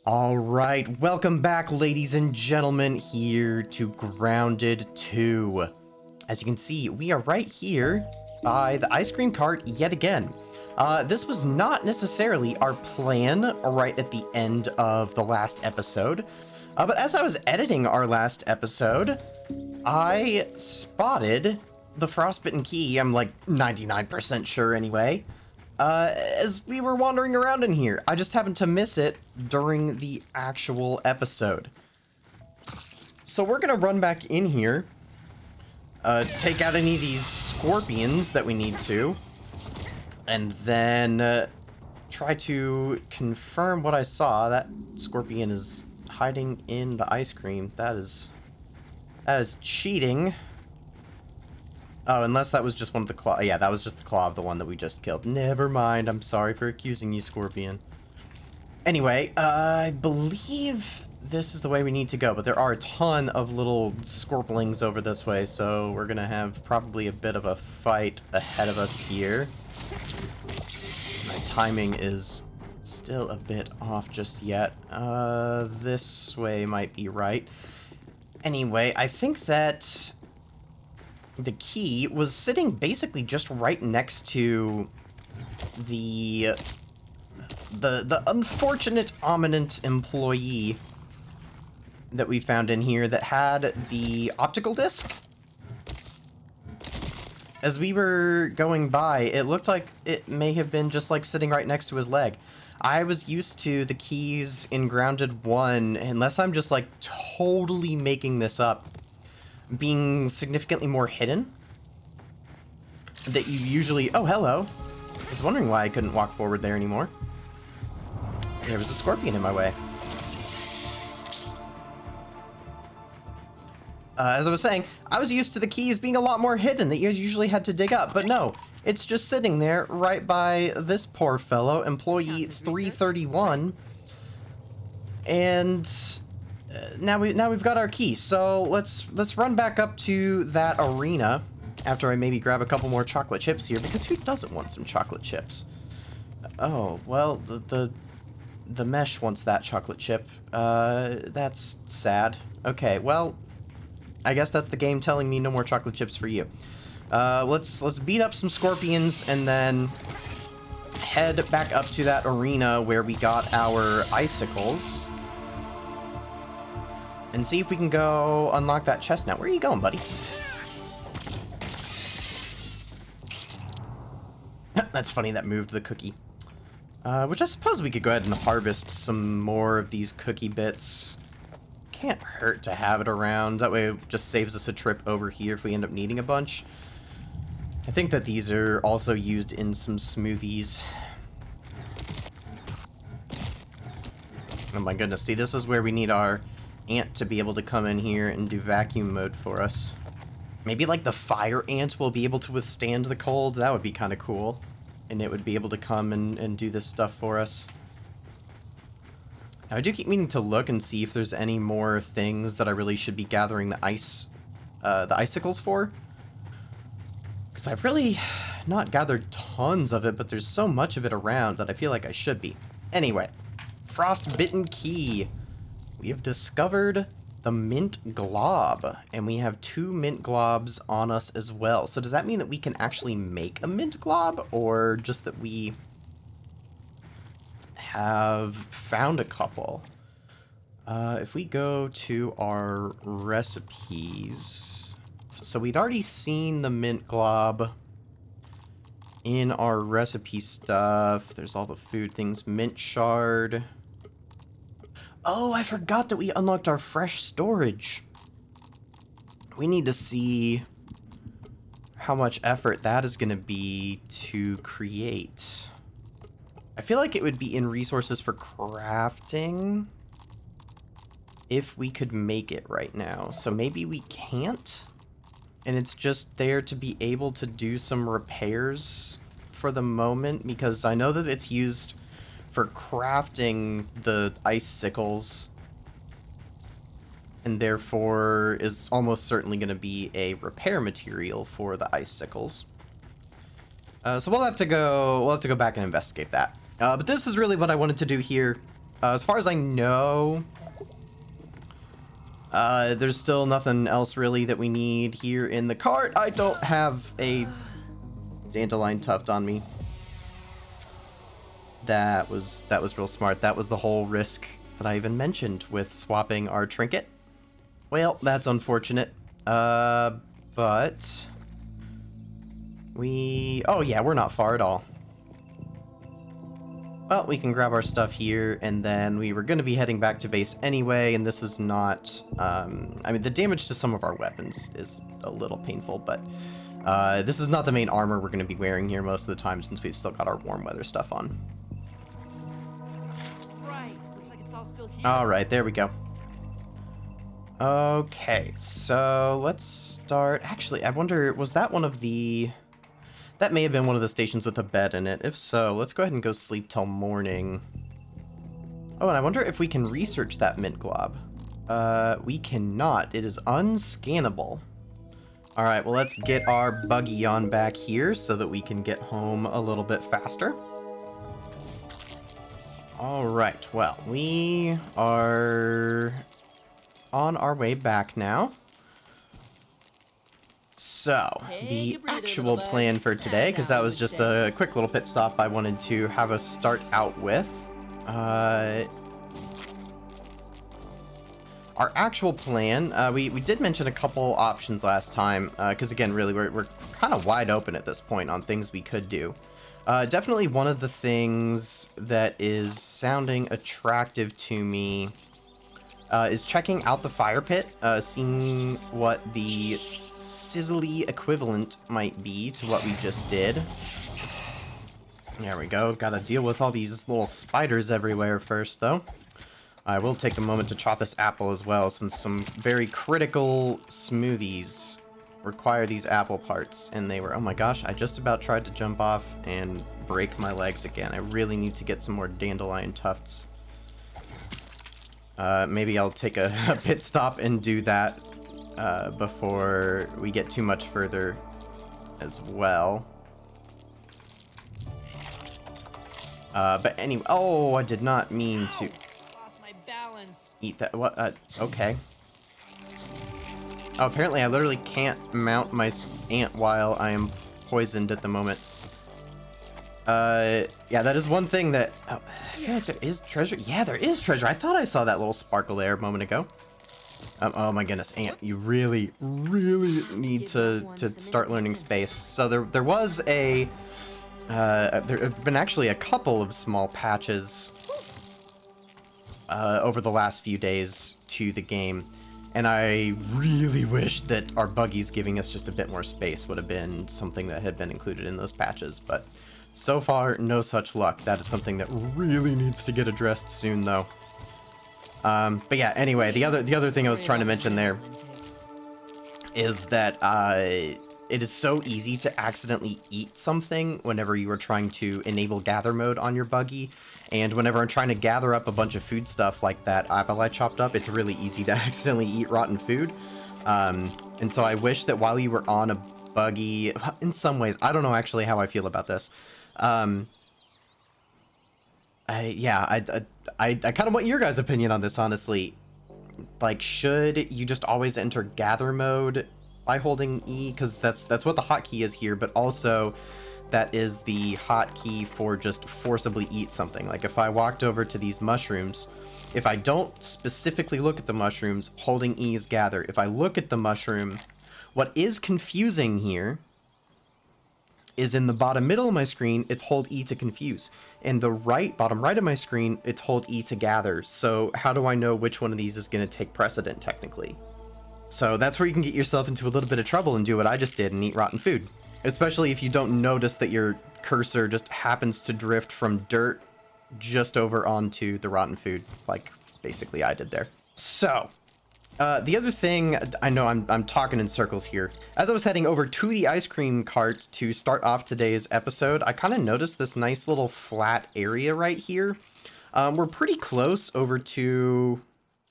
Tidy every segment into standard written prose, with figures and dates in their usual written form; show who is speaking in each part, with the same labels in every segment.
Speaker 1: All right, welcome back, ladies and gentlemen, here to Grounded 2. As you can see, we are right here by the ice cream cart yet again. This was not necessarily our plan right at the end of the last episode, but as I was editing our last episode, I spotted the frostbitten key. I'm like 99% sure anyway. As we were wandering around in here. I just happened to miss it during the actual episode. So we're gonna run back in here, take out any of these scorpions that we need to, and then try to confirm what I saw. That scorpion is hiding in the ice cream. That is cheating. Oh, unless that was just one of the claw. Yeah, that was just the claw of the one that we just killed. Never mind. I'm sorry for accusing you, Scorpion. Anyway, I believe this is the way we need to go, but there are a ton of little scorplings over this way, so we're gonna have probably a bit of a fight ahead of us here. My timing is still a bit off just yet. This way might be right. Anyway, I think that the key was sitting basically just right next to the unfortunate ominous employee that we found in here that had the optical disc. As we were going by, it looked like it may have been just like sitting right next to his leg. I was used to the keys in Grounded 1, unless I'm just like totally making this up, being significantly more hidden. That you usually... Oh, hello. I was wondering why I couldn't walk forward there anymore. There was a scorpion in my way. As I was saying, I was used to the keys being a lot more hidden that you usually had to dig up, but no, it's just sitting there right by this poor fellow, employee 331, and now we've got our key. So let's run back up to that arena after I maybe grab a couple more chocolate chips here, because who doesn't want some chocolate chips? Oh, well, the mesh wants that chocolate chip. That's sad. Okay, well, I guess that's the game telling me no more chocolate chips for you. Let's beat up some scorpions and then head back up to that arena where we got our icicles and see if we can go unlock that chest now. Where are you going, buddy? That's funny, that moved the cookie. Which I suppose we could go ahead and harvest some more of these cookie bits. Can't hurt to have it around. That way it just saves us a trip over here if we end up needing a bunch. I think that these are also used in some smoothies. Oh my goodness, see, this is where we need our ant to be able to come in here and do vacuum mode for us. Maybe like the fire ant will be able to withstand the cold. That would be kind of cool. And it would be able to come and do this stuff for us. Now, I do keep meaning to look and see if there's any more things that I really should be gathering the icicles for. Because I've really not gathered tons of it, but there's so much of it around that I feel like I should be. Anyway, frostbitten key. We have discovered the mint glob, and we have 2 mint globs on us as well. So does that mean that we can actually make a mint glob, or just that we have found a couple? If we go to our recipes, so we'd already seen the mint glob in our recipe stuff. There's all the food things. Mint shard. Oh, I forgot that we unlocked our fresh storage. We need to see how much effort that is going to be to create. I feel like it would be in resources for crafting if we could make it right now. So maybe we can't, and it's just there to be able to do some repairs for the moment, because I know that it's used for crafting the icicles, and therefore is almost certainly going to be a repair material for the icicles. So we'll have to go back and investigate that. But this is really what I wanted to do here As far as I know, there's still nothing else really that we need here in the cart. I don't have a dandelion tuft on me. That was real smart. That was the whole risk that I even mentioned with swapping our trinket. Well, that's unfortunate. But oh yeah, we're not far at all. Well, we can grab our stuff here, and then we were going to be heading back to base anyway, and this is not, I mean, the damage to some of our weapons is a little painful, but this is not the main armor we're going to be wearing here most of the time, since we've still got our warm weather stuff on.
Speaker 2: Right. Looks like it's all still here.
Speaker 1: All right, there we go. Okay, so let's start. Actually, I wonder, was that one of the... That may have been one of the stations with a bed in it. If so, let's go ahead and go sleep till morning. Oh, and I wonder if we can research that mint glob. We cannot. It is unscannable. All right, well, let's get our buggy on back here so that we can get home a little bit faster. All right, well, we are on our way back now. So, the actual plan for today, because that was just a quick little pit stop I wanted to have us start out with. Our actual plan, we did mention a couple options last time, because again, really, we're kind of wide open at this point on things we could do. Definitely one of the things that is sounding attractive to me is checking out the fire pit, seeing what the sizzly equivalent might be to what we just did. There we go. Gotta deal with all these little spiders everywhere first, though. I will take a moment to chop this apple as well, since some very critical smoothies require these apple parts, and they were... Oh my gosh, I just about tried to jump off and break my legs again. I really need to get some more dandelion tufts. Maybe I'll take a pit stop and do that before we get too much further as well. But anyway, oh, I did not mean to
Speaker 2: Lost my balance.
Speaker 1: eat that. What? Okay. Oh, apparently I literally can't mount my ant while I am poisoned at the moment. Yeah, that is one thing that... Oh, I feel like there is treasure. Yeah, there is treasure. I thought I saw that little sparkle there a moment ago. Oh my goodness, Ant, you really, really need to start learning space. So there was a... there have been actually a couple of small patches over the last few days to the game. And I really wish that our buggies giving us just a bit more space would have been something that had been included in those patches. But so far, no such luck. That is something that really needs to get addressed soon, though. But yeah, anyway, the other thing I was trying to mention there is that it is so easy to accidentally eat something whenever you are trying to enable gather mode on your buggy. And whenever I'm trying to gather up a bunch of food stuff like that apple I chopped up, it's really easy to accidentally eat rotten food. And so I wish that while you were on a buggy, in some ways, I don't know actually how I feel about this. I kind of want your guys' opinion on this, honestly. Like, should you just always enter gather mode by holding E? Because that's what the hotkey is here, but also that is the hotkey for just forcibly eat something. Like, if I walked over to these mushrooms, if I don't specifically look at the mushrooms, holding E is gather. If I look at the mushroom, what is confusing here is in the bottom middle of my screen, it's hold E to confuse. In the bottom right of my screen, it's hold E to gather. So how do I know which one of these is going to take precedent, technically? So that's where you can get yourself into a little bit of trouble and do what I just did and eat rotten food. Especially if you don't notice that your cursor just happens to drift from dirt just over onto the rotten food, like basically I did there. So, the other thing, I know I'm talking in circles here. As I was heading over to the ice cream cart to start off today's episode, I kind of noticed this nice little flat area right here. We're pretty close over to...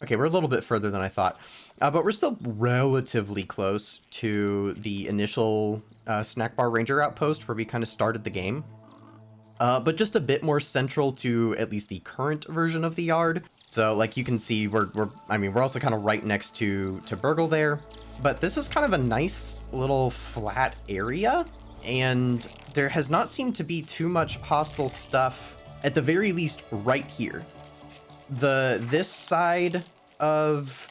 Speaker 1: Okay, we're a little bit further than I thought. But we're still relatively close to the initial snack bar ranger outpost where we kind of started the game. but just a bit more central to at least the current version of the yard. So like you can see, we're also kind of right next to Burgle there, but this is kind of a nice little flat area, and there has not seemed to be too much hostile stuff, at the very least right here. This side of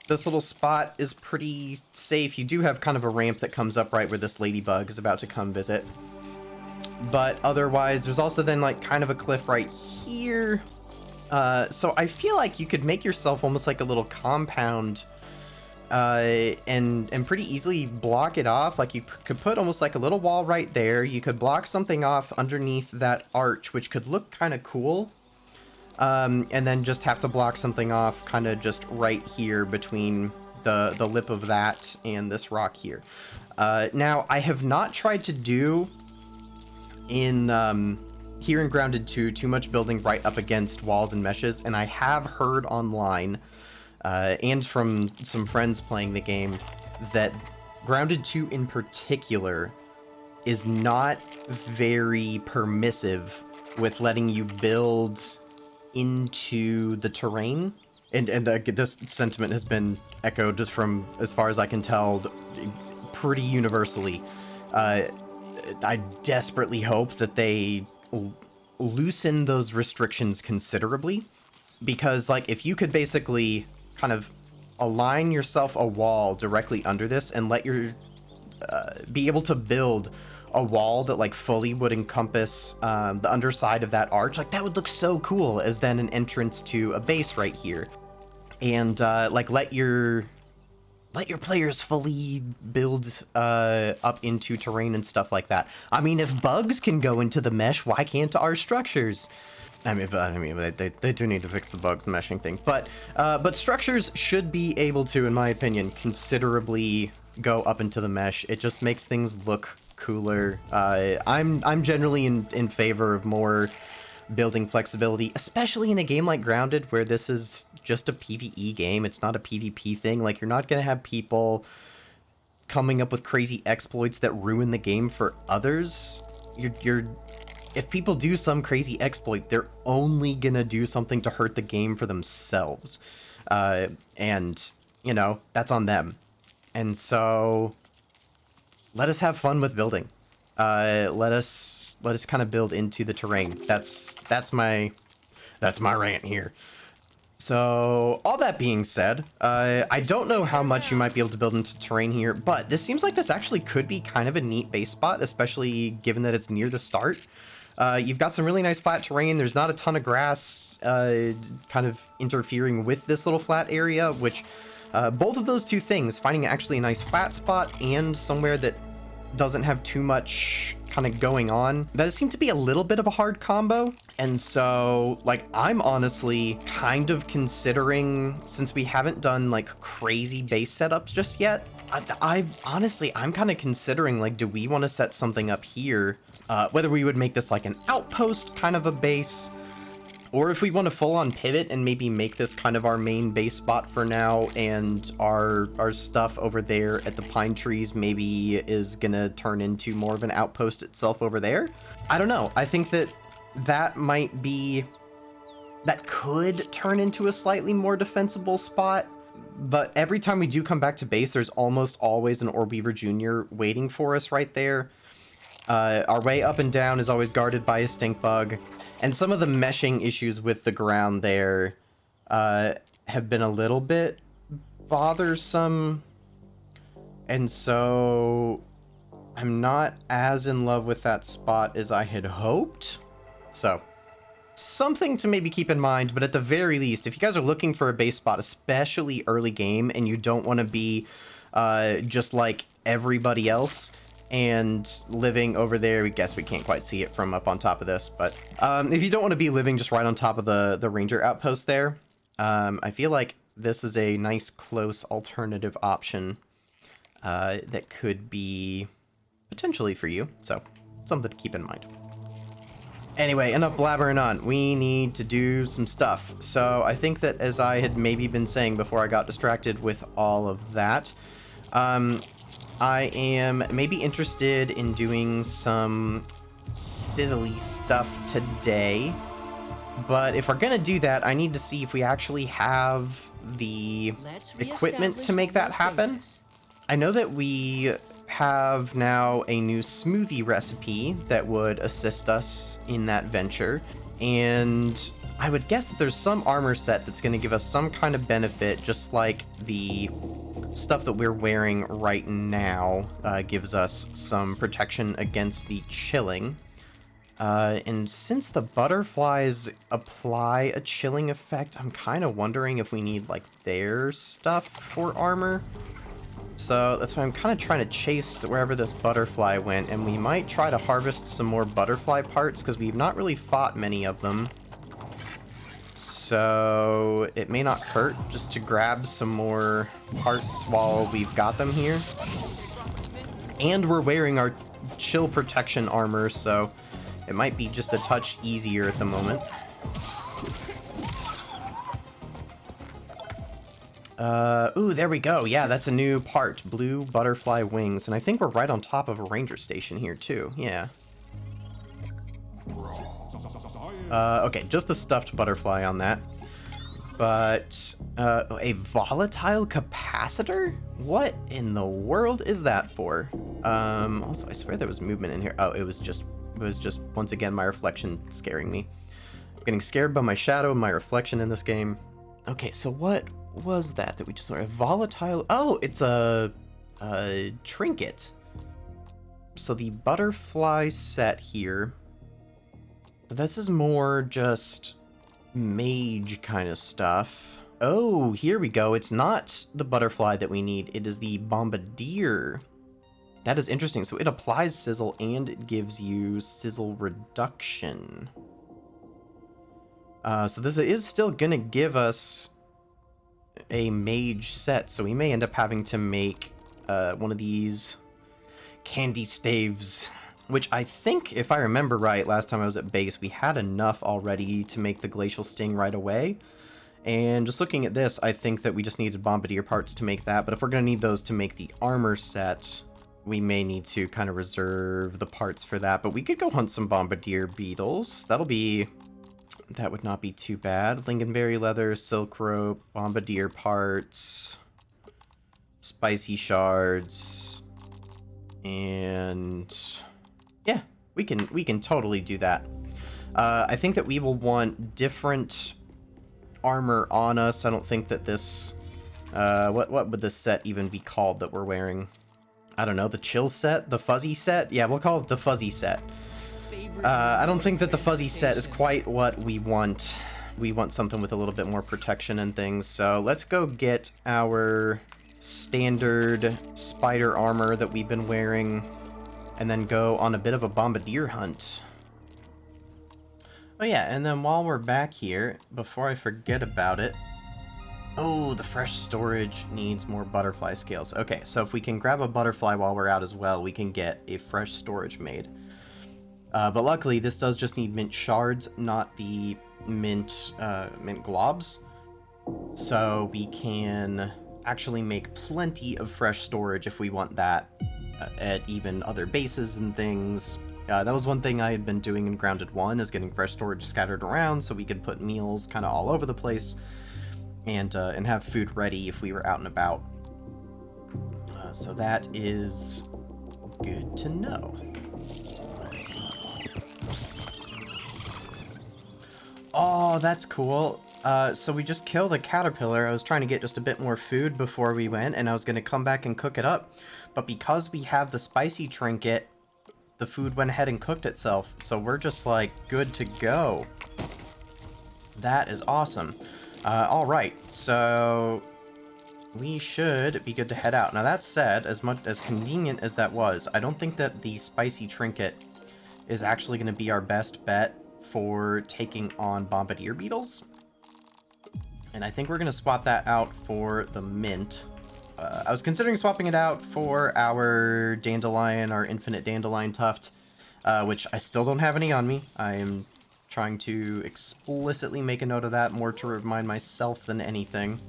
Speaker 1: this little spot is pretty safe. You do have kind of a ramp that comes up right where this ladybug is about to come visit. But otherwise, there's also then like kind of a cliff right here. So I feel like you could make yourself almost like a little compound and pretty easily block it off. Like you could put almost like a little wall right there. You could block something off underneath that arch, which could look kind of cool. And then just have to block something off kind of just right here between the lip of that and this rock here. Now, I have not tried to do here in Grounded 2 too much building right up against walls and meshes, and I have heard online and from some friends playing the game that Grounded 2 in particular is not very permissive with letting you build into the terrain, and this sentiment has been echoed just from, as far as I can tell, pretty universally. I desperately hope that they loosen those restrictions considerably, because like if you could basically kind of align yourself a wall directly under this and let your be able to build a wall that like fully would encompass the underside of that arch, like that would look so cool as then an entrance to a base right here, and like let your players fully build up into terrain and stuff like that. I mean, if bugs can go into the mesh, why can't our structures? I mean, they do need to fix the bugs meshing thing, but structures should be able to, in my opinion, considerably go up into the mesh. It just makes things look cooler. I'm generally in favor of more building flexibility, especially in a game like Grounded, where this is just a PvE game. It's not a PvP thing. Like, you're not gonna have people coming up with crazy exploits that ruin the game for others. If people do some crazy exploit, they're only gonna do something to hurt the game for themselves, and you know, that's on them. And so let us have fun with building. Let us kind of build into the terrain. That's my rant here. So all that being said, I don't know how much you might be able to build into terrain here, but this seems like this actually could be kind of a neat base spot, especially given that it's near the start. You've got some really nice flat terrain. There's not a ton of grass kind of interfering with this little flat area, which both of those two things, finding actually a nice flat spot and somewhere that doesn't have too much kind of going on, that seemed to be a little bit of a hard combo. And so like I'm honestly kind of considering, since we haven't done like crazy base setups just yet, I'm kind of considering, like, do we want to set something up here, whether we would make this like an outpost kind of a base, or if we want to full on pivot and maybe make this kind of our main base spot for now, and our stuff over there at the pine trees maybe is gonna turn into more of an outpost itself over there. I don't know. I think that could turn into a slightly more defensible spot. But every time we do come back to base, there's almost always an Orbeaver Jr. waiting for us right there. Our way up and down is always guarded by a stink bug. And some of the meshing issues with the ground there have been a little bit bothersome. And so I'm not as in love with that spot as I had hoped. So something to maybe keep in mind, but at the very least, if you guys are looking for a base spot, especially early game, and you don't want to be just like everybody else and living over there, we guess we can't quite see it from up on top of this, but if you don't want to be living just right on top of the ranger outpost there, I feel like this is a nice close alternative option that could be potentially for you, so something to keep in mind. Anyway, enough blabbering on. We need to do some stuff. So I think that, as I had maybe been saying before I got distracted with all of that, I am maybe interested in doing some sizzly stuff today. But if we're gonna do that, I need to see if we actually have the equipment to make that happen. I know that we have now a new smoothie recipe that would assist us in that venture, and I would guess that there's some armor set that's going to give us some kind of benefit, just like the stuff that we're wearing right now gives us some protection against the chilling. And since the butterflies apply a chilling effect, I'm kind of wondering if we need, like, their stuff for armor. So that's why I'm kind of trying to chase wherever this butterfly went, and we might try to harvest some more butterfly parts, because we've not really fought many of them. So it may not hurt just to grab some more parts while we've got them here. And we're wearing our chill protection armor, so it might be just a touch easier at the moment. Ooh, there we go. Yeah, that's a new part. Blue butterfly wings. And I think we're right on top of a ranger station here, too. Yeah. Okay, just the stuffed butterfly on that. But, a volatile capacitor? What in the world is that for? Also, I swear there was movement in here. Oh, it was just, once again, my reflection scaring me. I'm getting scared by my shadow and my reflection in this game. Okay, so what was that we just learned? A volatile... Oh, it's a trinket. So the butterfly set here... So this is more just mage kind of stuff. Oh, here we go. It's not the butterfly that we need. It is the bombardier. That is interesting. So it applies sizzle and it gives you sizzle reduction. So this is still going to give us a mage set. So we may end up having to make one of these candy staves, which I think, if I remember right, last time I was at base, we had enough already to make the glacial sting right away. And just looking at this, I think that we just needed bombardier parts to make that. But if we're going to need those to make the armor set, we may need to kind of reserve the parts for that. But we could go hunt some bombardier beetles. That would not be too bad. Lingonberry leather, silk rope, bombardier parts, spicy shards, and yeah, we can totally do that. I think that we will want different armor on us. I don't think that this what would this set even be called that we're wearing? I don't know, the chill set, the fuzzy set? Yeah, we'll call it the fuzzy set. I don't think that the fuzzy set is quite what we want. We want something with a little bit more protection and things. So let's go get our standard spider armor that we've been wearing and then go on a bit of a bombardier hunt. Oh yeah, and then while we're back here, before I forget about it, oh, the fresh storage needs more butterfly scales. Okay, so if we can grab a butterfly while we're out as well, we can get a fresh storage made. But luckily, this does just need mint shards, not the mint globs. So we can actually make plenty of fresh storage if we want that at even other bases and things. That was one thing I had been doing in Grounded 1, is getting fresh storage scattered around so we could put meals kind of all over the place and have food ready if we were out and about. So that is good to know. Oh, that's cool. So we just killed a caterpillar. I was trying to get just a bit more food before we went, and I was going to come back and cook it up. But because we have the spicy trinket, the food went ahead and cooked itself. So we're just, like, good to go. That is awesome. Alright, so we should be good to head out. Now that said, as convenient as that was, I don't think that the spicy trinket is actually going to be our best bet for taking on bombardier beetles. And I think we're going to swap that out for the mint. I was considering swapping it out for our dandelion, our infinite dandelion tuft, which I still don't have any on me. I am trying to explicitly make a note of that, more to remind myself than anything.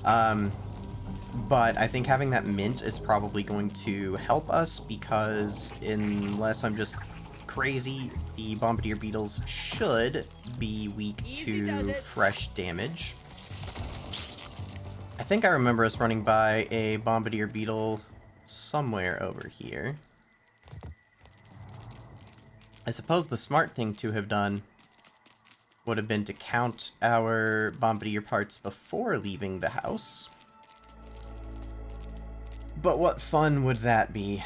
Speaker 1: But I think having that mint is probably going to help us, because unless I'm just crazy. The bombardier beetles should be weak to fresh damage. I think I remember us running by a bombardier beetle somewhere over here. I suppose the smart thing to have done would have been to count our bombardier parts before leaving the house. But what fun would that be?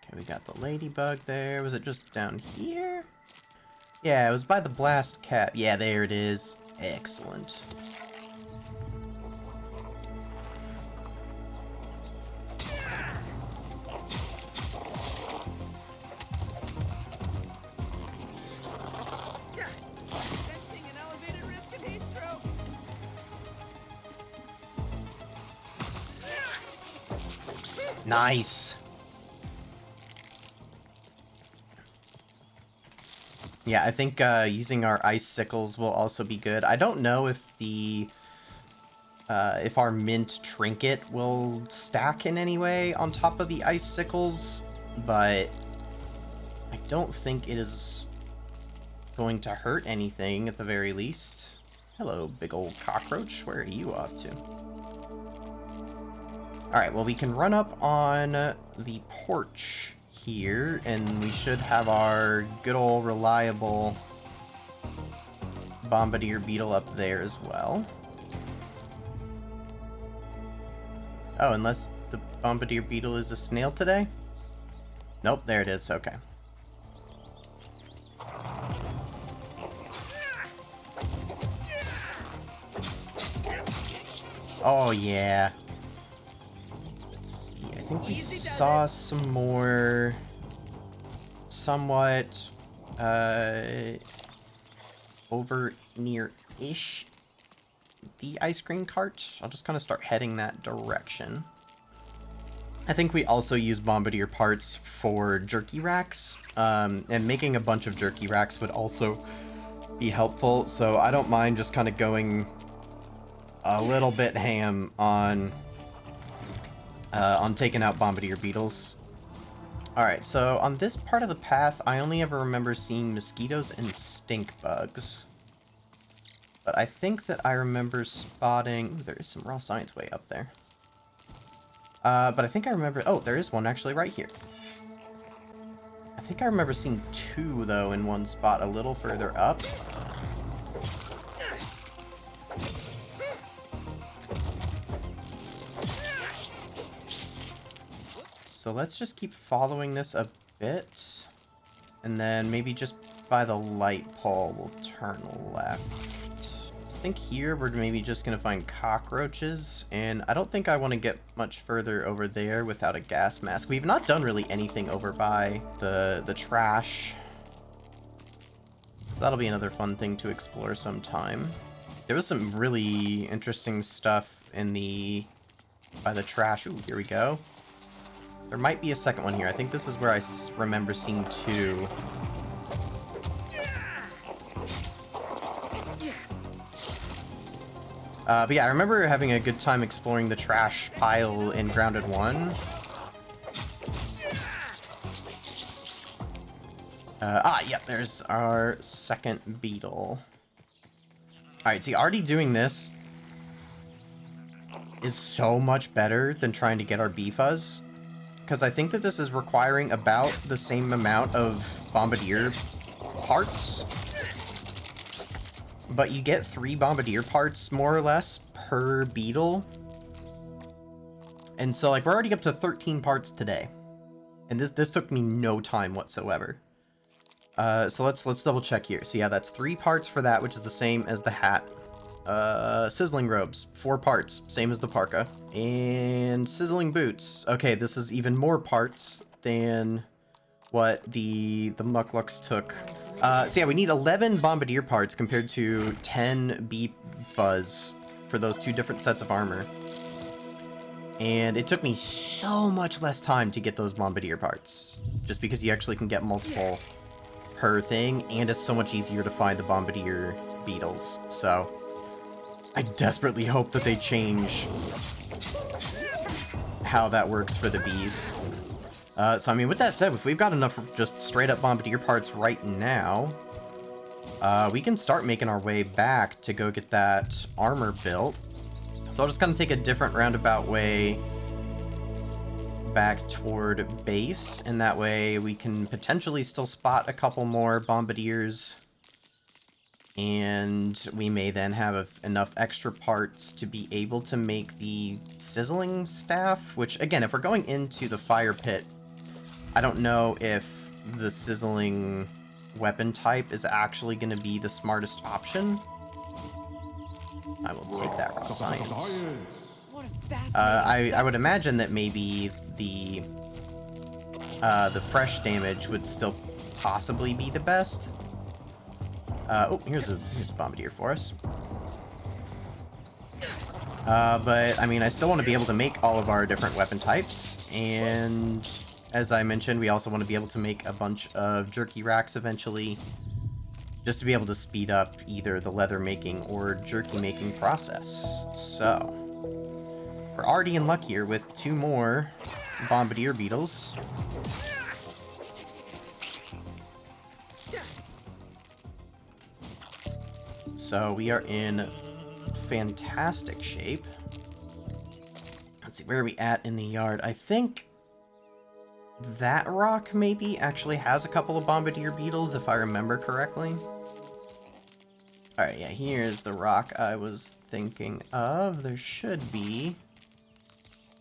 Speaker 1: Okay, we got the ladybug there. Was it just down here? Yeah, it was by the blast cap. Yeah, there it is. Excellent.
Speaker 2: Sensing an elevated risk of heat stroke.
Speaker 1: Nice. Yeah, I think using our ice sickles will also be good. I don't know if if our mint trinket will stack in any way on top of the ice sickles, but I don't think it is going to hurt anything at the very least. Hello, big old cockroach. Where are you off to? Alright, well, we can run up on the porch here, and we should have our good old reliable bombardier beetle up there as well. Oh, unless the bombardier beetle is a snail today? Nope, there it is. Okay. Oh, yeah. Let's see. I think we saw some more somewhat over near-ish the ice cream cart. I'll just kind of start heading that direction. I think we also use bombardier parts for jerky racks, and making a bunch of jerky racks would also be helpful, so I don't mind just kind of going a little bit ham on taking out bombardier beetles. Alright, so on this part of the path, I only ever remember seeing mosquitoes and stink bugs. But I think that I remember spotting... Ooh, there is some raw science way up there. But I think I remember... Oh, there is one actually right here. I think I remember seeing two, though, in one spot a little further up. So let's just keep following this a bit. And then maybe just by the light pole, we'll turn left. I think here we're maybe just going to find cockroaches. And I don't think I want to get much further over there without a gas mask. We've not done really anything over by the trash. So that'll be another fun thing to explore sometime. There was some really interesting stuff in by the trash. Ooh, here we go. There might be a second one here. I think this is where I remember seeing two. But yeah, I remember having a good time exploring the trash pile in Grounded 1. Yep, there's our second beetle. Alright, see, already doing this is so much better than trying to get our bee fuzz. Because I think that this is requiring about the same amount of bombardier parts. But you get 3 bombardier parts, more or less, per beetle. And so, like, we're already up to 13 parts today. And this took me no time whatsoever. So let's double check here. So yeah, that's 3 parts for that, which is the same as the hat. Sizzling robes, 4 parts, same as the parka. And sizzling boots. Okay, this is even more parts than what the Mucklucks took. So yeah, we need 11 bombardier parts compared to 10 bee fuzz for those 2 different sets of armor. And it took me so much less time to get those bombardier parts, just because you actually can get multiple per thing, and it's so much easier to find the bombardier beetles. So I desperately hope that they change how that works for the bees. So I mean, with that said, if we've got enough just straight up bombardier parts right now, we can start making our way back to go get that armor built. So I'll just kind of take a different roundabout way back toward base, and that way we can potentially still spot a couple more bombardiers, and we may then have enough extra parts to be able to make the sizzling staff, which again, if we're going into the fire pit, I don't know if the sizzling weapon type is actually going to be the smartest option. I will take that raw science.
Speaker 2: What a fascinating
Speaker 1: I would imagine that maybe the fresh damage would still possibly be the best. Oh, here's a bombardier for us. But I mean, I still want to be able to make all of our different weapon types, and as I mentioned, we also want to be able to make a bunch of jerky racks eventually, just to be able to speed up either the leather making or jerky making process. So we're already in luck here with 2 more bombardier beetles. So we are in fantastic shape. Let's see, where are we at in the yard? I think that rock maybe actually has a couple of bombardier beetles, if I remember correctly. Alright, yeah, here's the rock I was thinking of. There should be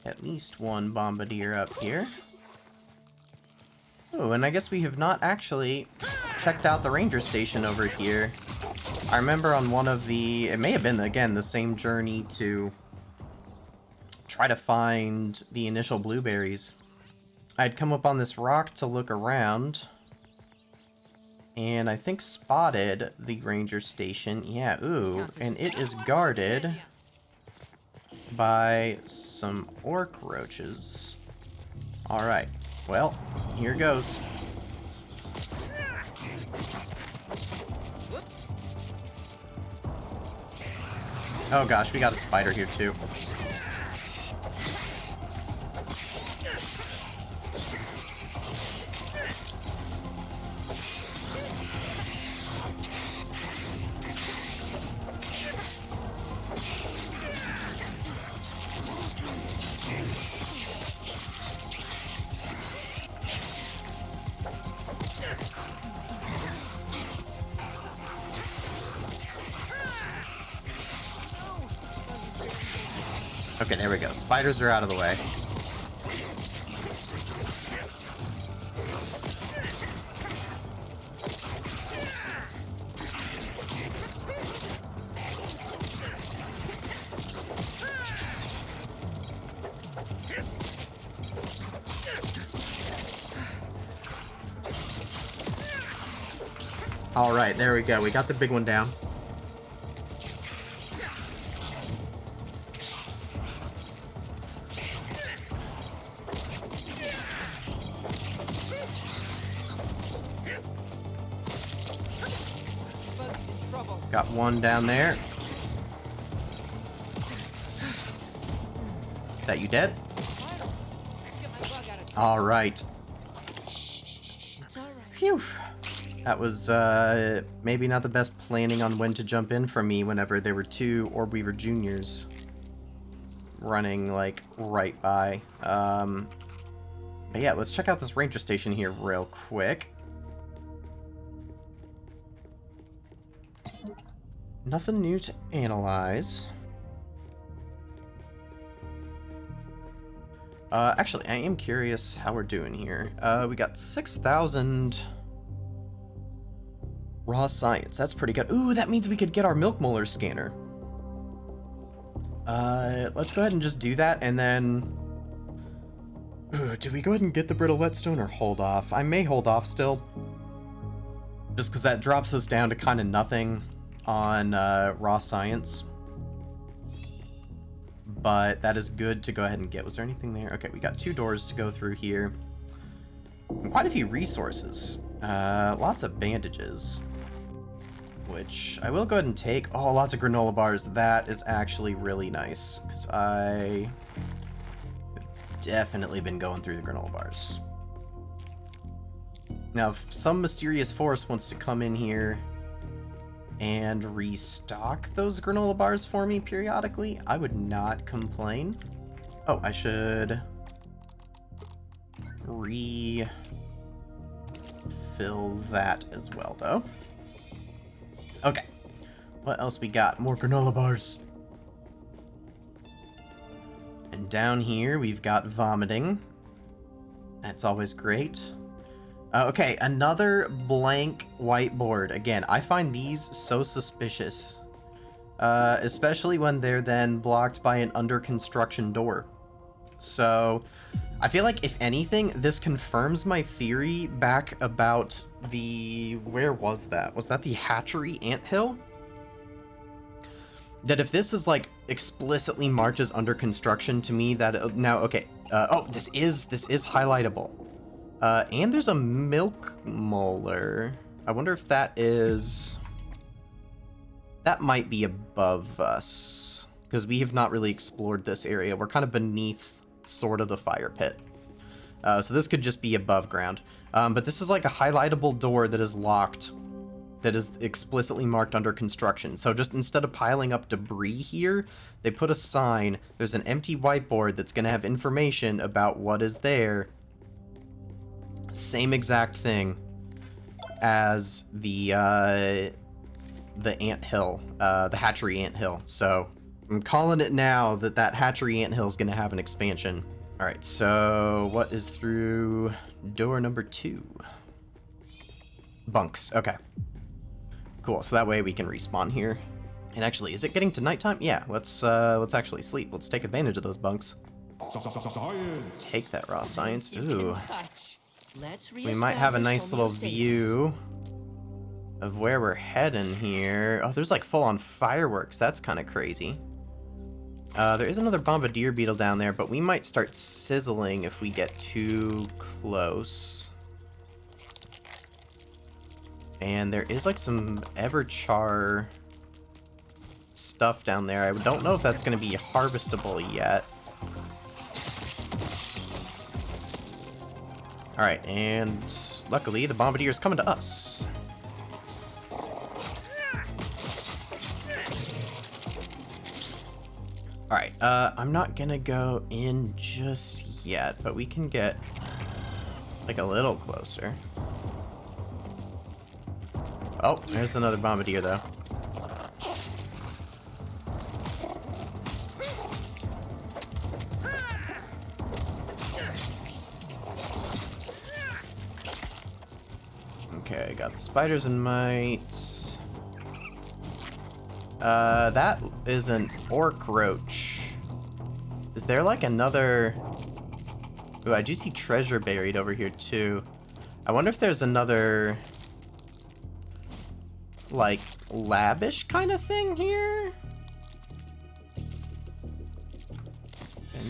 Speaker 1: at least 1 bombardier up here. Oh, and I guess we have not actually checked out the ranger station over here. I remember on one of the... It may have been, again, the same journey to try to find the initial blueberries. I'd come up on this rock to look around, and I think spotted the ranger station. Yeah, ooh, and it is guarded by some orc roaches. Alright, well, here goes. Oh gosh, we got a spider here too. Okay, there we go. Spiders are out of the way. All right, there we go. We got the big one down. Got one down there. Is that you dead? All right. Phew. That was maybe not the best planning on when to jump in for me whenever there were 2 Orb Weaver Juniors running like right by. But yeah, let's check out this ranger station here real quick. Nothing new to analyze. Actually, I am curious how we're doing here. We got 6,000 raw science. That's pretty good. Ooh, that means we could get our milk molar scanner. Let's go ahead and just do that, and then... Ooh, do we go ahead and get the brittle whetstone or hold off? I may hold off still. Just because that drops us down to kind of nothing on raw science, but that is good to go ahead and get. Was there anything there? Okay, we got 2 doors to go through here, and quite a few resources. Lots of bandages, which I will go ahead and take. Oh, lots of granola bars. That is actually really nice, because I have definitely been going through the granola bars. Now, if some mysterious force wants to come in here and restock those granola bars for me periodically, I would not complain. Oh, I should refill that as well, though. Okay. What else we got? More granola bars. And down here, we've got vomiting. That's always great. Okay, another blank whiteboard. Again, I find these so suspicious. Especially when they're then blocked by an under construction door. So, I feel like, if anything, this confirms my theory back about the... Where was that? Was that the hatchery anthill? That if this is, like, explicitly marked as under construction to me, that... Now, okay. Oh, this is highlightable. And there's a milk molar. I wonder if that is... That might be above us. Because we have not really explored this area. We're kind of beneath sort of the fire pit. So this could just be above ground. But this is like a highlightable door that is locked. That is explicitly marked under construction. So just instead of piling up debris here, they put a sign. There's an empty whiteboard that's going to have information about what is there. Same exact thing as the anthill, the hatchery anthill. So I'm calling it now that hatchery anthill is going to have an expansion. All right, so what is through door number 2? Bunks. Okay. Cool. So that way we can respawn here. And actually, is it getting to nighttime? Yeah. Let's actually sleep. Let's take advantage of those bunks. Take that raw science. Ooh. We might have a nice little view of where we're heading here. Oh, there's like full-on fireworks. That's kind of crazy. There is another bombardier beetle down there, but we might start sizzling if we get too close. And there is like some Everchar stuff down there. I don't know if that's going to be harvestable yet. Alright, and luckily the bombardier is coming to us. Alright, I'm not gonna go in just yet, but we can get like a little closer. Oh, there's another bombardier though. Okay, got the spiders and mites. That is an orc roach. Is there like another... Ooh, I do see treasure buried over here too. I wonder if there's another... like, lavish kind of thing here? And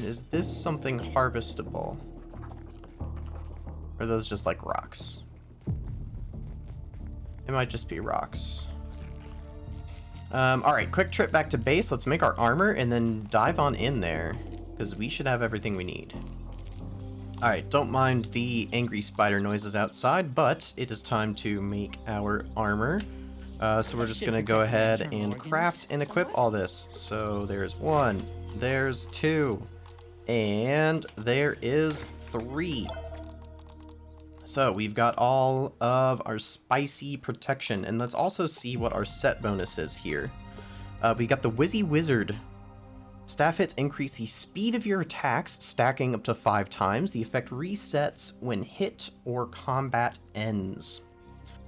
Speaker 1: is this something harvestable? Or are those just like rocks? It might just be rocks. Alright, quick trip back to base. Let's make our armor and then dive on in there. Because we should have everything we need. Alright, don't mind the angry spider noises outside, but it is time to make our armor. So we're just going to go ahead and craft and equip all this. So there's 1, there's 2, and there is 3. So we've got all of our spicy protection, and let's also see what our set bonus is here. We got the Wizzy Wizard. Staff hits increase the speed of your attacks, stacking up to 5 times. The effect resets when hit or combat ends.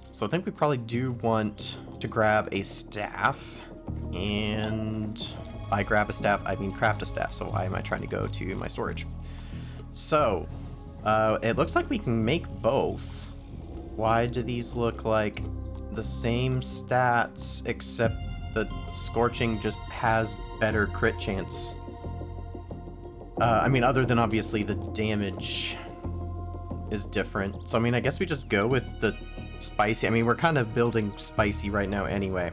Speaker 1: So I think we probably do want to grab a staff, and by grab a staff, I mean craft a staff, so why am I trying to go to my storage? So, it looks like we can make both. Why do these look like the same stats, except the Scorching just has better crit chance? I mean, other than obviously the damage is different. So, I mean, I guess we just go with the spicy. I mean, we're kind of building spicy right now anyway.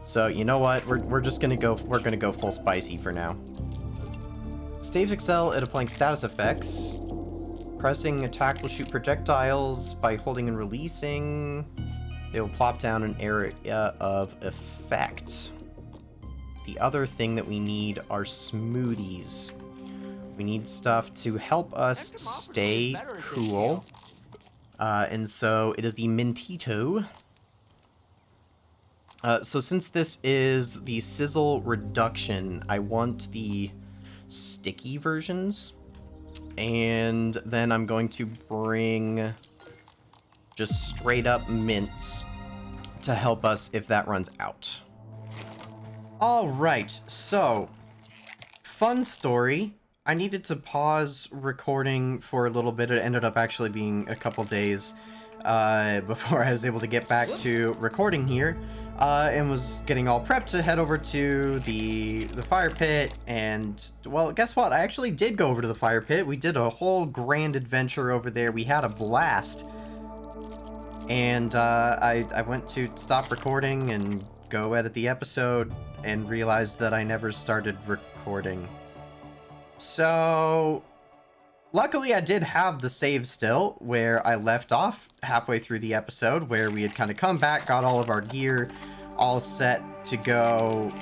Speaker 1: So, you know what? We're just gonna go, we're gonna go full spicy for now. Staves excel at applying status effects. Pressing attack will shoot projectiles. By holding and releasing, they will plop down an area of effect. The other thing that we need are smoothies. We need stuff to help us stay cool. And so it is the Mintito. So since this is the sizzle reduction, I want the sticky versions. And then I'm going to bring just straight up mints to help us if that runs out. Alright, so fun story. I needed to pause recording for a little bit. It ended up actually being a couple days before I was able to get back to recording here. And was getting all prepped to head over to the fire pit, and, well, guess what? I actually did go over to the fire pit. We did a whole grand adventure over there. We had a blast. And I went to stop recording and go edit the episode and realized that I never started recording. So, luckily I did have the save still, where I left off halfway through the episode, where we had kind of come back, got all of our gear, all set to go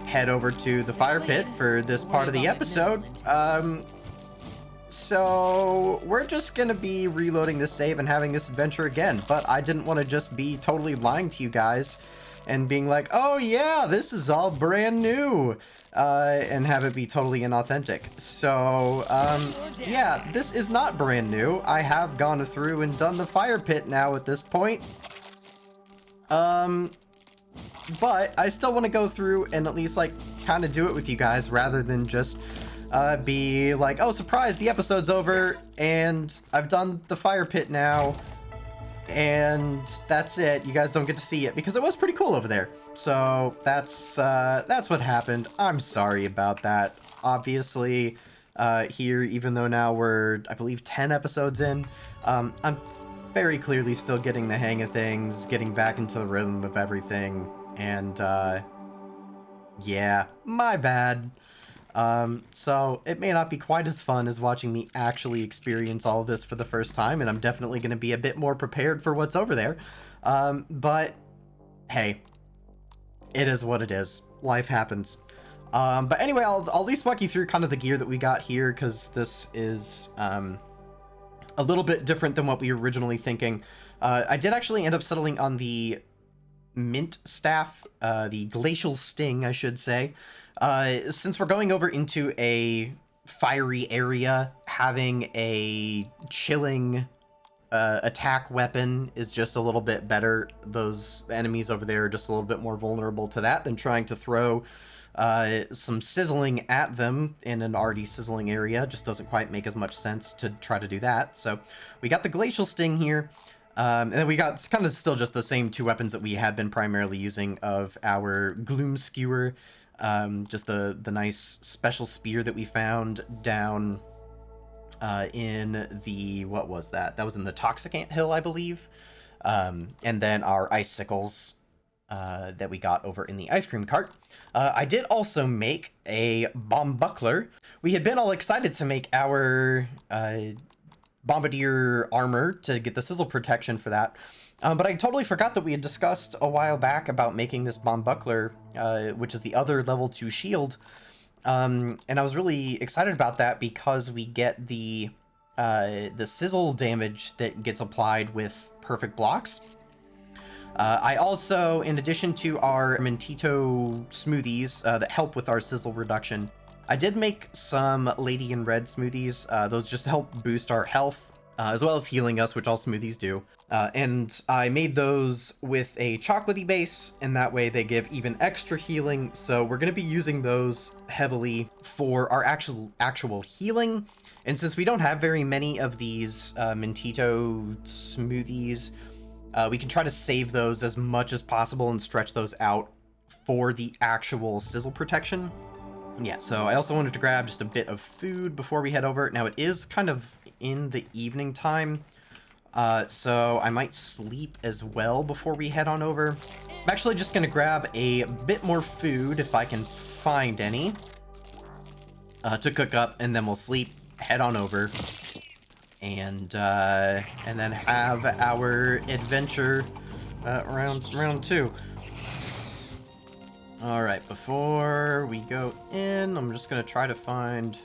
Speaker 1: head over to the fire pit for this part of the episode. So we're just gonna be reloading this save and having this adventure again, but I didn't want to just be totally lying to you guys and being like, oh yeah, this is all brand new. And have it be totally inauthentic. So, yeah, this is not brand new. I have gone through and done the fire pit now at this point. But I still want to go through and at least, like, kind of do it with you guys rather than just be like, oh, surprise, the episode's over and I've done the fire pit now. And that's it. You guys don't get to see it because it was pretty cool over there. So that's what happened. I'm sorry about that. Obviously, here, even though now we're, I believe, 10 episodes in, I'm very clearly still getting the hang of things, getting back into the rhythm of everything, and yeah, my bad. So it may not be quite as fun as watching me actually experience all of this for the first time, and I'm definitely going to be a bit more prepared for what's over there. But hey, it is what it is. Life happens. But anyway, I'll at least walk you through kind of the gear that we got here, because this is a little bit different than what we were originally thinking. I did actually end up settling on the mint staff, the glacial sting, I should say. Since we're going over into a fiery area, having a chilling attack weapon is just a little bit better. Those enemies over there are just a little bit more vulnerable to that than trying to throw some sizzling at them in an already sizzling area. Just doesn't quite make as much sense to try to do that. So we got the glacial sting here. And then we got, it's kind of still just the same two weapons that we had been primarily using of our gloom skewer. Just the nice special spear that we found down in the, what was that? That was in the Toxic Ant Hill, I believe. And then our icicles that we got over in the ice cream cart. I did also make a bomb buckler. We had been all excited to make our bombardier armor to get the sizzle protection for that. But I totally forgot that we had discussed a while back about making this bomb buckler, which is the other level 2 shield. And I was really excited about that because we get the sizzle damage that gets applied with perfect blocks. I also, in addition to our Mintito smoothies that help with our sizzle reduction, I did make some Lady in Red smoothies. Those just help boost our health, as well as healing us, which all smoothies do. And I made those with a chocolatey base, and that way they give even extra healing. So we're going to be using those heavily for our actual healing. And since we don't have very many of these Mintito smoothies, we can try to save those as much as possible and stretch those out for the actual sizzle protection. Yeah, so I also wanted to grab just a bit of food before we head over. Now it is kind of in the evening time, so I might sleep as well before we head on over. I'm actually just going to grab a bit more food if I can find any to cook up, and then we'll sleep, head on over. and then have our adventure round 2. All right, before we go in, I'm just gonna try to find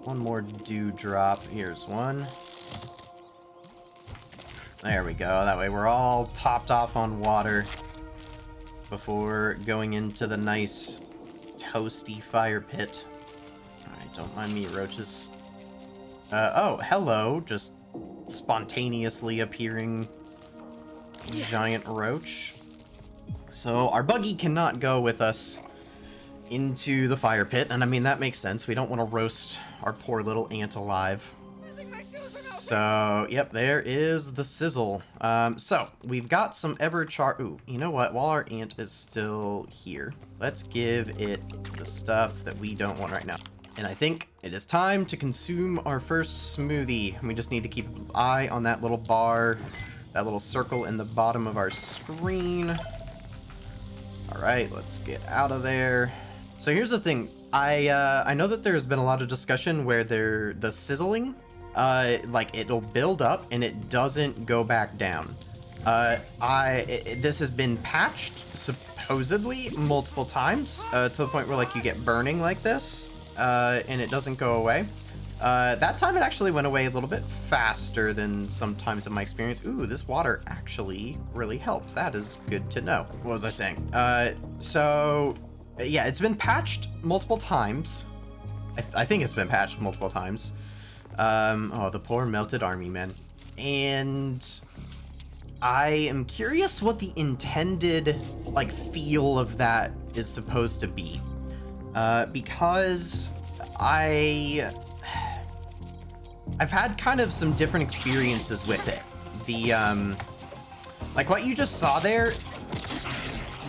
Speaker 1: one more dewdrop. Here's one. There we go. That way we're all topped off on water before going into the nice toasty fire pit. Alright, don't mind me, roaches. Oh, hello. Just spontaneously appearing giant roach. So our buggy cannot go with us into the fire pit, and I mean, that makes sense. We don't want to roast our poor little ant alive. So, yep, there is the sizzle. So, we've got some ooh, you know what? While our ant is still here, let's give it the stuff that we don't want right now. And I think it is time to consume our first smoothie. We just need to keep an eye on that little bar, that little circle in the bottom of our screen. Alright, let's get out of there. So here's the thing. I know that there's been a lot of discussion where the sizzling, like, it'll build up and it doesn't go back down. This has been patched supposedly multiple times, to the point where, like, you get burning like this, and it doesn't go away. That time it actually went away a little bit faster than sometimes in my experience. Ooh, this water actually really helped. That is good to know. What was I saying? So yeah, it's been patched multiple times. I think it's been patched multiple times. Oh, the poor melted army men. And I am curious what the intended, like, feel of that is supposed to be. Because I've had kind of some different experiences with it. Like what you just saw there,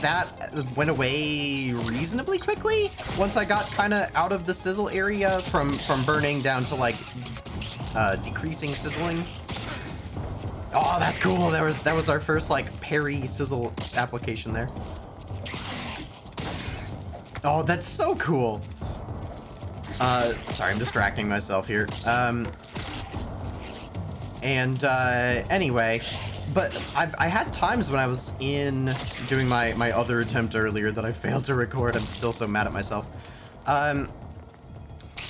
Speaker 1: that went away reasonably quickly once I got kind of out of the sizzle area from burning down to, like, decreasing sizzling. Oh, that's cool. That was our first, like, parry sizzle application there. Oh, that's so cool. Sorry, I'm distracting myself here. Anyway, but I had times when I was doing my other attempt earlier that I failed to record. I'm still so mad at myself. I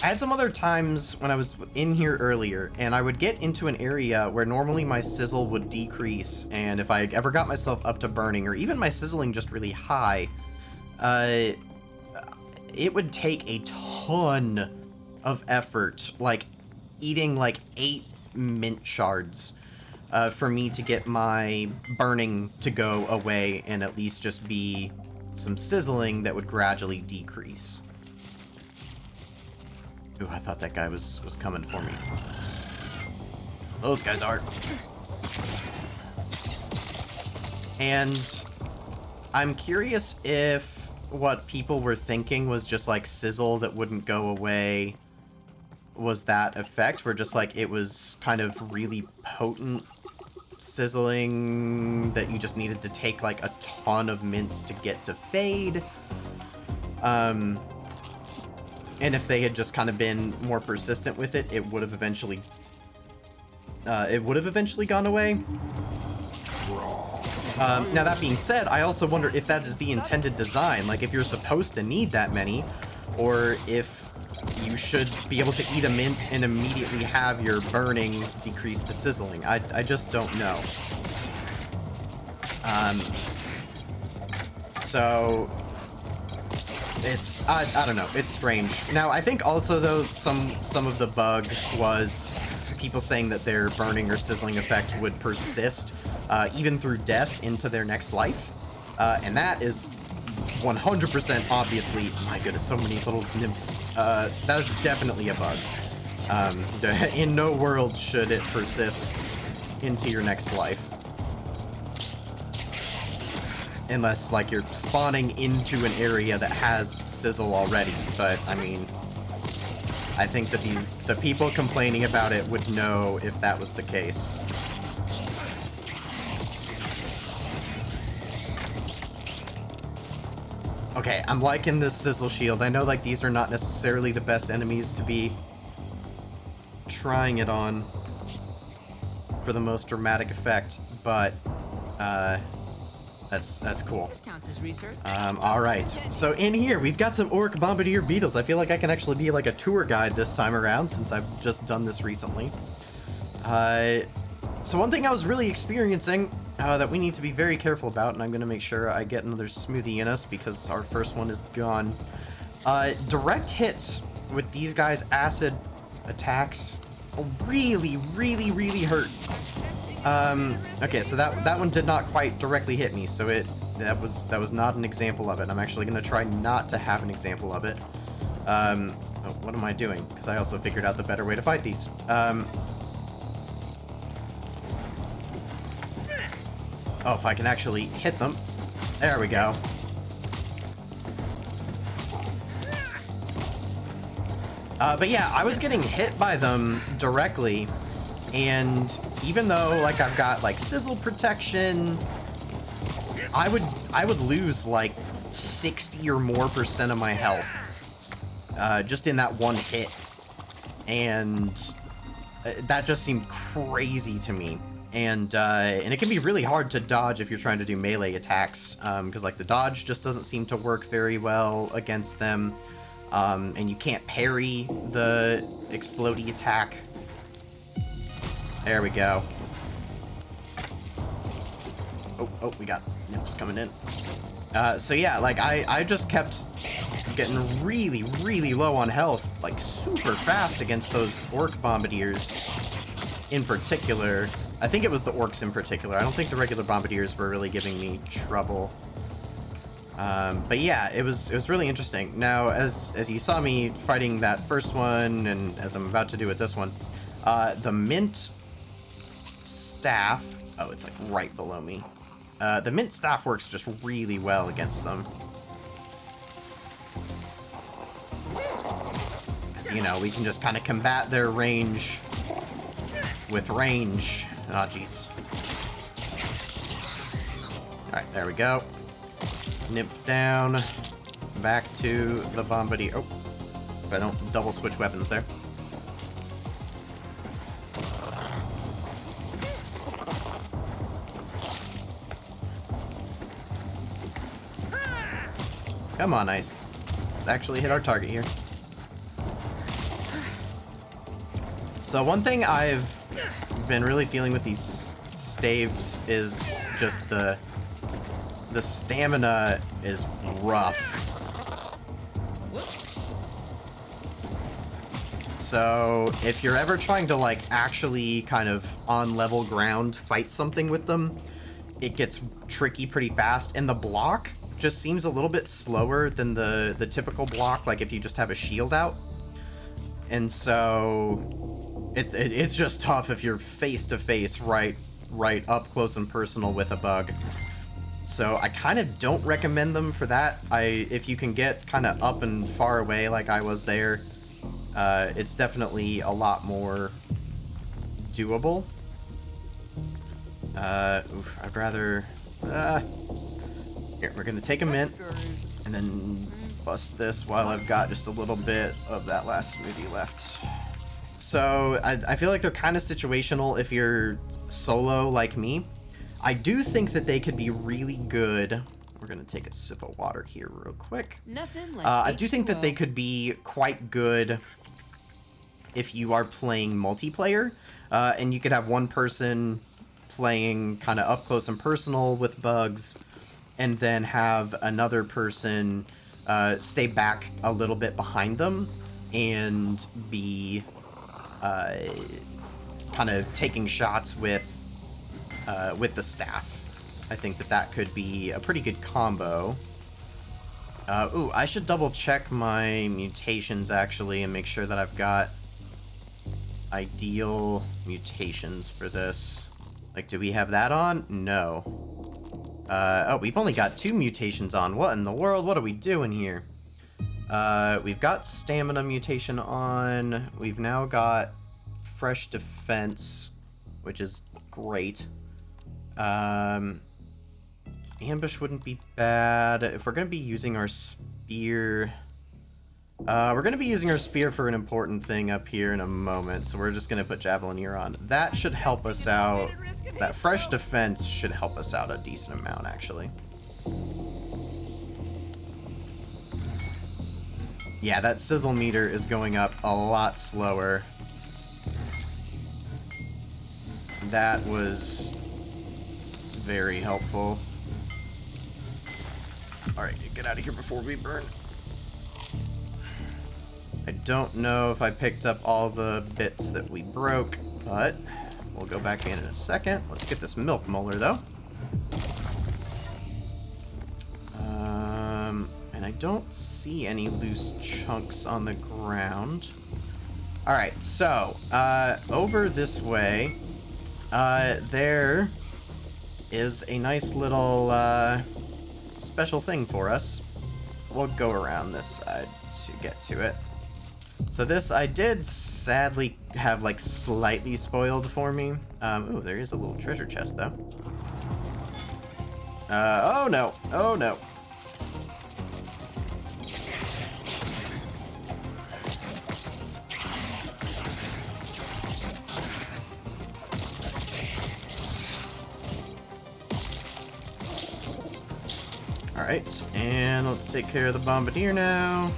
Speaker 1: had some other times when I was in here earlier, and I would get into an area where normally my sizzle would decrease, and if I ever got myself up to burning, or even my sizzling just really high, it would take a ton of effort, like eating like 8 mint shards, for me to get my burning to go away and at least just be some sizzling that would gradually decrease. Ooh, I thought that guy was coming for me. Those guys aren't. And I'm curious if what people were thinking was just like sizzle that wouldn't go away was that effect, where just like it was kind of really potent sizzling that you just needed to take like a ton of mints to get to fade. And if they had just kind of been more persistent with it, it would have eventually gone away. Now that being said, I also wonder if that is the intended design, like if you're supposed to need that many, or if you should be able to eat a mint and immediately have your burning decrease to sizzling. I just don't know. So it's I don't know, it's strange. Now I think also though some of the bug was people saying that their burning or sizzling effect would persist even through death into their next life, and that is 100% obviously, my goodness, so many little nymphs. That is definitely a bug. In no world should it persist into your next life. Unless, like, you're spawning into an area that has sizzle already. But, I mean, I think that the people complaining about it would know if that was the case. Okay, I'm liking this sizzle shield. I know, like, these are not necessarily the best enemies to be trying it on. for the most dramatic effect, but that's cool.
Speaker 2: This counts as research.
Speaker 1: All right. So in here, we've got some orc bombardier beetles. I feel like I can actually be like a tour guide this time around since I've just done this recently. So one thing I was really experiencing that we need to be very careful about, and I'm going to make sure I get another smoothie in us because our first one is gone. Direct hits with these guys' acid attacks really hurt. Okay, so that one did not quite directly hit me, so that was not an example of it. I'm actually going to try not to have an example of it. Oh, what am I doing? Because I also figured out the better way to fight these. Oh, if I can actually hit them. There we go. But yeah, I was getting hit by them directly, and even though like I've got like sizzle protection, I would lose like 60 or more % of my health just in that one hit, and that just seemed crazy to me. And it can be really hard to dodge if you're trying to do melee attacks, because like the dodge just doesn't seem to work very well against them. And you can't parry the explodey attack. There we go. Oh, we got nymphs coming in. So yeah, like I just kept getting really low on health, like super fast against those orc bombardiers in particular. I think it was the orcs in particular. I don't think the regular bombardiers were really giving me trouble. But yeah, it was really interesting. Now, as you saw me fighting that first one, and as I'm about to do with this one, the mint staff... Oh, it's like right below me. The mint staff works just really well against them. Because, you know, we can just kind of combat their range with range. Oh, jeez. Alright, there we go. Nymph down. Back to the bombardier. Oh, if I don't double switch weapons there. Come on, Ice. Let's actually hit our target here. So one thing I've been really feeling with these staves is just the stamina is rough. So if you're ever trying to like actually kind of on level ground fight something with them, it gets tricky pretty fast, and the block just seems a little bit slower than the typical block, like if you just have a shield out. And so it's just tough if you're face to face, right up close and personal with a bug. So I kind of don't recommend them for that. If you can get kind of up and far away like I was there, it's definitely a lot more doable. I'd rather... Here, we're going to take a mint and then bust this while I've got just a little bit of that last smoothie left. So I feel like they're kind of situational if you're solo like me. I do think that they could be really good. We're going to take a sip of water here real quick.
Speaker 2: Nothing like
Speaker 1: I do think that
Speaker 2: H2O.
Speaker 1: they could be quite good if you are playing multiplayer, and you could have one person playing kind of up close and personal with bugs, and then have another person stay back a little bit behind them and be kind of taking shots with the staff. I think that could be a pretty good combo. Ooh, I should double check my mutations actually and make sure that I've got ideal mutations for this. Like, do we have that on? No. Oh, we've only got 2 mutations on. What in the world? What are we doing here? We've got stamina mutation on. We've now got fresh defense, which is great. Ambush wouldn't be bad. If we're going to be using our spear, We're going to be using our spear for an important thing up here in a moment, so we're just going to put Javelineer on. That should help us out. That fresh defense should help us out a decent amount, actually. Yeah, that sizzle meter is going up a lot slower. That was very helpful. Alright, get out of here before we burn. I don't know if I picked up all the bits that we broke, but we'll go back in a second. Let's get this milk molar, though. And I don't see any loose chunks on the ground. Alright, so, over this way, there is a nice little, special thing for us. We'll go around this side to get to it. So this I did sadly have like slightly spoiled for me. Ooh, there is a little treasure chest though. Oh no, oh no. Alright, and let's take care of the bombardier now.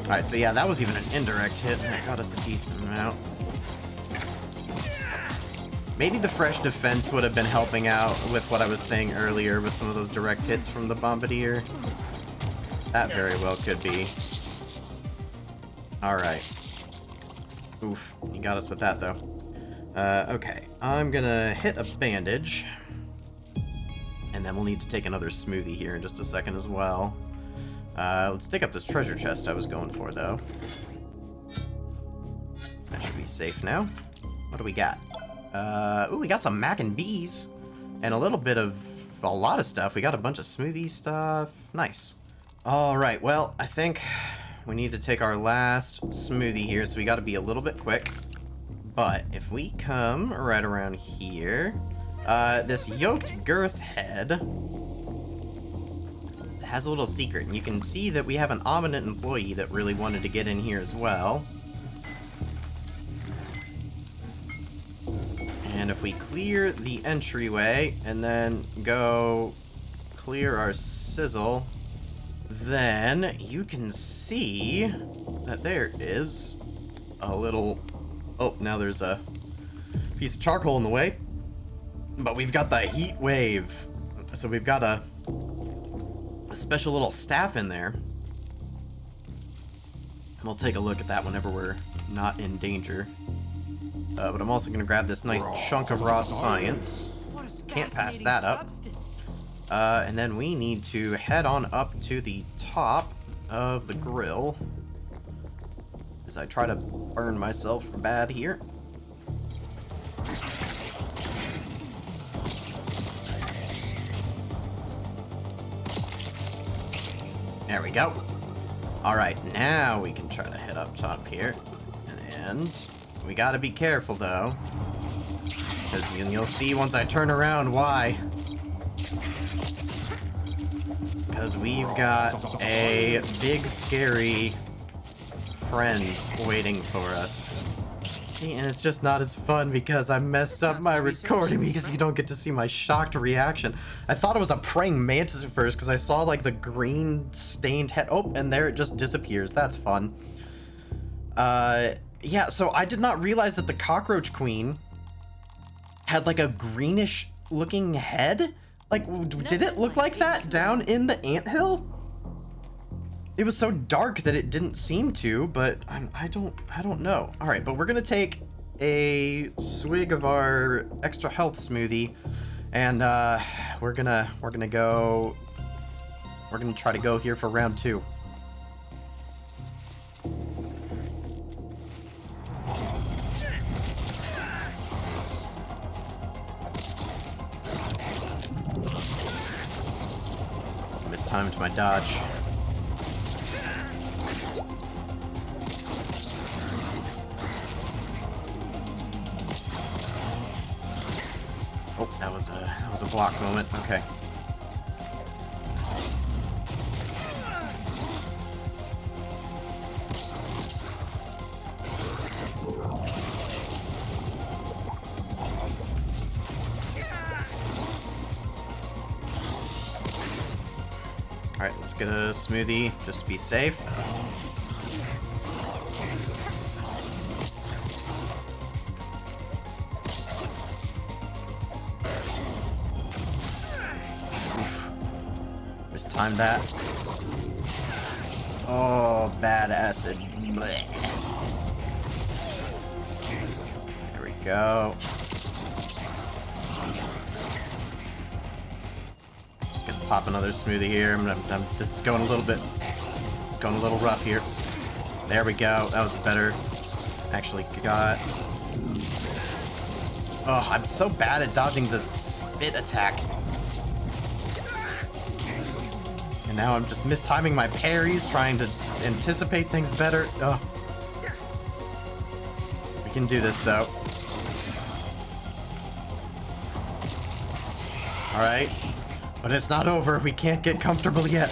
Speaker 1: Alright, so yeah, that was even an indirect hit, and that got us a decent amount. Maybe the fresh defense would have been helping out with what I was saying earlier with some of those direct hits from the bombardier. That very well could be. Alright. Oof, you got us with that, though. Okay, I'm gonna hit a bandage. And then we'll need to take another smoothie here in just a second as well. Let's dig up this treasure chest I was going for, though. That should be safe now. What do we got? Ooh, we got some mac and bees. And a little bit of a lot of stuff. We got a bunch of smoothie stuff. Nice. Alright, well, I think we need to take our last smoothie here, so we gotta be a little bit quick. But if we come right around here, this yoked girth head has a little secret, and you can see that we have an ominous employee that really wanted to get in here as well. And if we clear the entryway and then go clear our sizzle, then you can see that there is a little... Oh, now there's a piece of charcoal in the way. But we've got the heat wave. So we've got a special little staff in there. And we'll take a look at that whenever we're not in danger. But I'm also going to grab this nice chunk of raw science. Can't pass that up. And then we need to head on up to the top of the grill as I try to burn myself bad here. There we go. Alright, now we can try to head up top here. And we gotta be careful, though. Because you'll see once I turn around why. Because we've got a big, scary friend waiting for us. See, and it's just not as fun because I messed up my recording because you don't get to see my shocked reaction. I thought it was a praying mantis at first because I saw like the green stained head. Oh, and there it just disappears. That's fun. Yeah, so I did not realize that the cockroach queen had like a greenish looking head. Like, did it look like that down in the anthill? It was so dark that it didn't seem to, but I don't know. All right, but we're gonna take a swig of our extra health smoothie, and we're gonna try to go here for round 2. Mistimed my dodge. Oh, that was a block moment. Okay. Alright, let's get a smoothie, just to be safe. Oof. Just timed that. Oh, bad acid. Blech. There we go. Pop another smoothie here. This is going a little rough here. There we go. That was better. Actually got... Oh, I'm so bad at dodging the spit attack. And now I'm just mistiming my parries, trying to anticipate things better. Oh. We can do this, though. Alright. But it's not over. We can't get comfortable yet.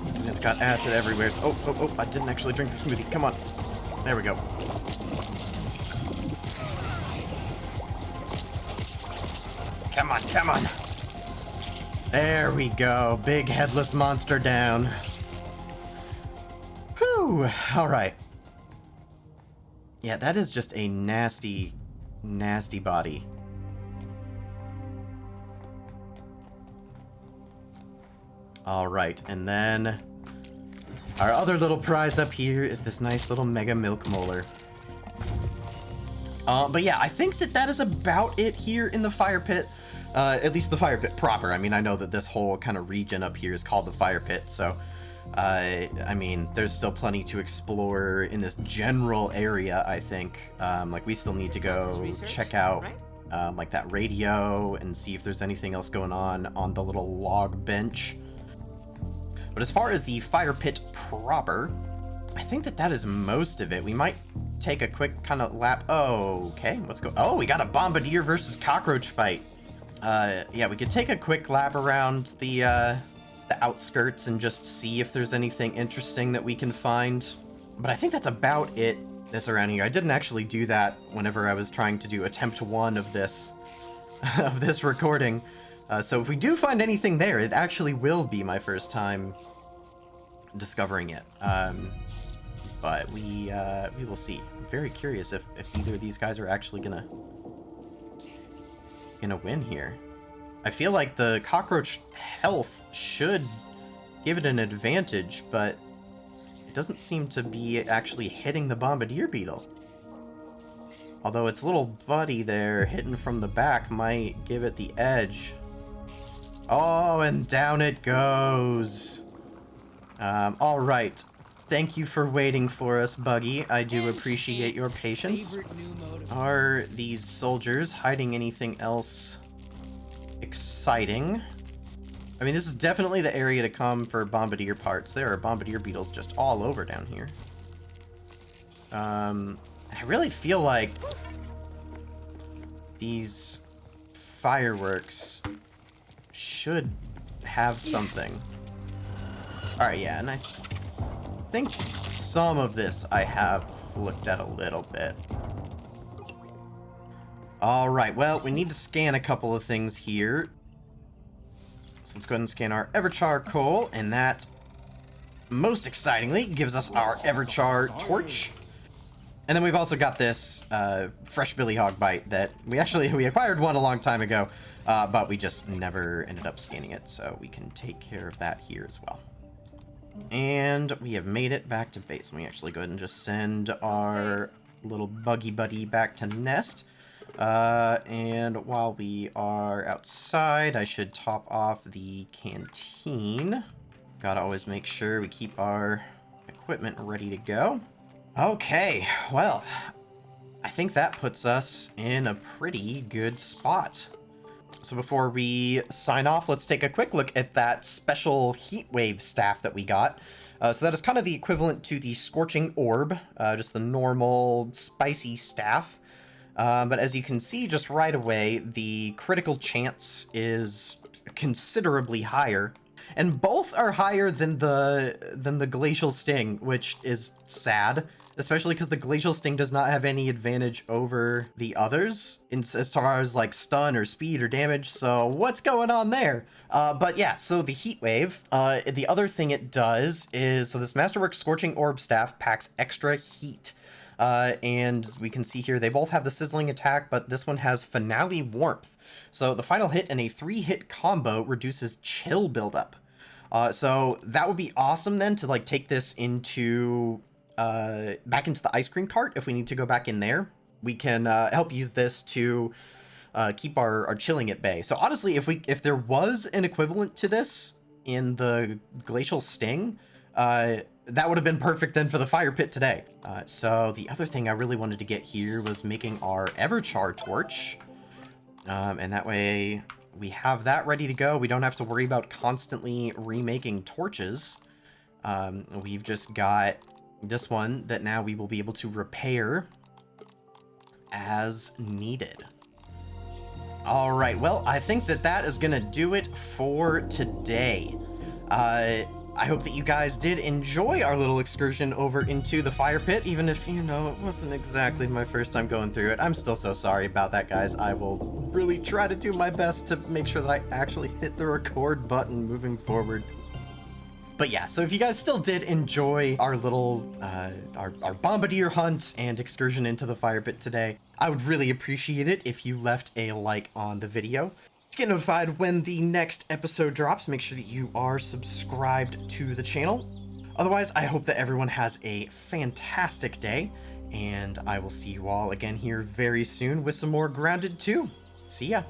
Speaker 1: And it's got acid everywhere. Oh, I didn't actually drink the smoothie. Come on. There we go. Come on. There we go. Big headless monster down. Whew. Alright. Yeah, that is just a nasty, nasty body. Alright, and then our other little prize up here is this nice little mega milk molar. But yeah, I think that is about it here in the fire pit. At least the fire pit proper. I mean, I know that this whole kind of region up here is called the fire pit, so... I mean, there's still plenty to explore in this general area, I think. Like, we still need to go check out, like, that radio and see if there's anything else going on the little log bench. But as far as the fire pit proper, I think that is most of it. We might take a quick kind of lap. Oh, okay, let's go. Oh, we got a bombardier versus cockroach fight. Yeah, we could take a quick lap around the outskirts and just see if there's anything interesting that we can find. But I think that's about it that's around here. I didn't actually do that whenever I was trying to do attempt 1 of this recording. So if we do find anything there, it actually will be my first time discovering it. But we will see. I'm very curious if either of these guys are actually gonna win here. I feel like the cockroach health should give it an advantage, but it doesn't seem to be actually hitting the bombardier beetle. Although its little buddy there, hitting from the back, might give it the edge. Oh, and down it goes. Alright. Thank you for waiting for us, Buggy. I do appreciate your patience. Are these soldiers hiding anything else exciting? I mean, this is definitely the area to come for bombardier parts. There are bombardier beetles just all over down here. I really feel like these fireworks should have something. Alright, yeah, and I think some of this I have looked at a little bit. Alright, well, we need to scan a couple of things here. So let's go ahead and scan our Everchar coal, and that, most excitingly, gives us our Everchar torch. And then we've also got this fresh billy hog bite that we acquired one a long time ago, but we just never ended up scanning it, so we can take care of that here as well. And we have made it back to base. Let me actually go ahead and just send our little buggy buddy back to nest. And while we are outside, I should top off the canteen. Gotta always make sure we keep our equipment ready to go. Okay, well, I think that puts us in a pretty good spot. So before we sign off, let's take a quick look at that special heat wave staff that we got. So that is kind of the equivalent to the Scorching Orb, just the normal spicy staff. But as you can see just right away, the critical chance is considerably higher. And both are higher than the Glacial Sting, which is sad, especially because the Glacial Sting does not have any advantage over the others as far as like stun or speed or damage. So what's going on there? But yeah, so the Heat Wave, the other thing it does is, so this Masterwork Scorching Orb Staff packs extra heat. And we can see here they both have the sizzling attack, but this one has Finale Warmth. So the final hit in a 3-hit combo reduces chill buildup. So that would be awesome then to like take this into back into the ice cream cart if we need to go back in there. We can help use this to keep our chilling at bay. So honestly, if there was an equivalent to this in the Glacial Sting, that would have been perfect then for the fire pit today. So the other thing I really wanted to get here was making our Everchar torch. And that way we have that ready to go. We don't have to worry about constantly remaking torches. We've just got this one that now we will be able to repair as needed. All right, well, I think that is gonna do it for today. I hope that you guys did enjoy our little excursion over into the fire pit, even if, you know, it wasn't exactly my first time going through it. I'm still so sorry about that, guys. I will really try to do my best to make sure that I actually hit the record button moving forward. But yeah, so if you guys still did enjoy our little, our bombardier hunt and excursion into the fire pit today, I would really appreciate it if you left a like on the video. To get notified when the next episode drops, make sure that you are subscribed to the channel. Otherwise, I hope that everyone has a fantastic day, and I will see you all again here very soon with some more Grounded 2. See ya!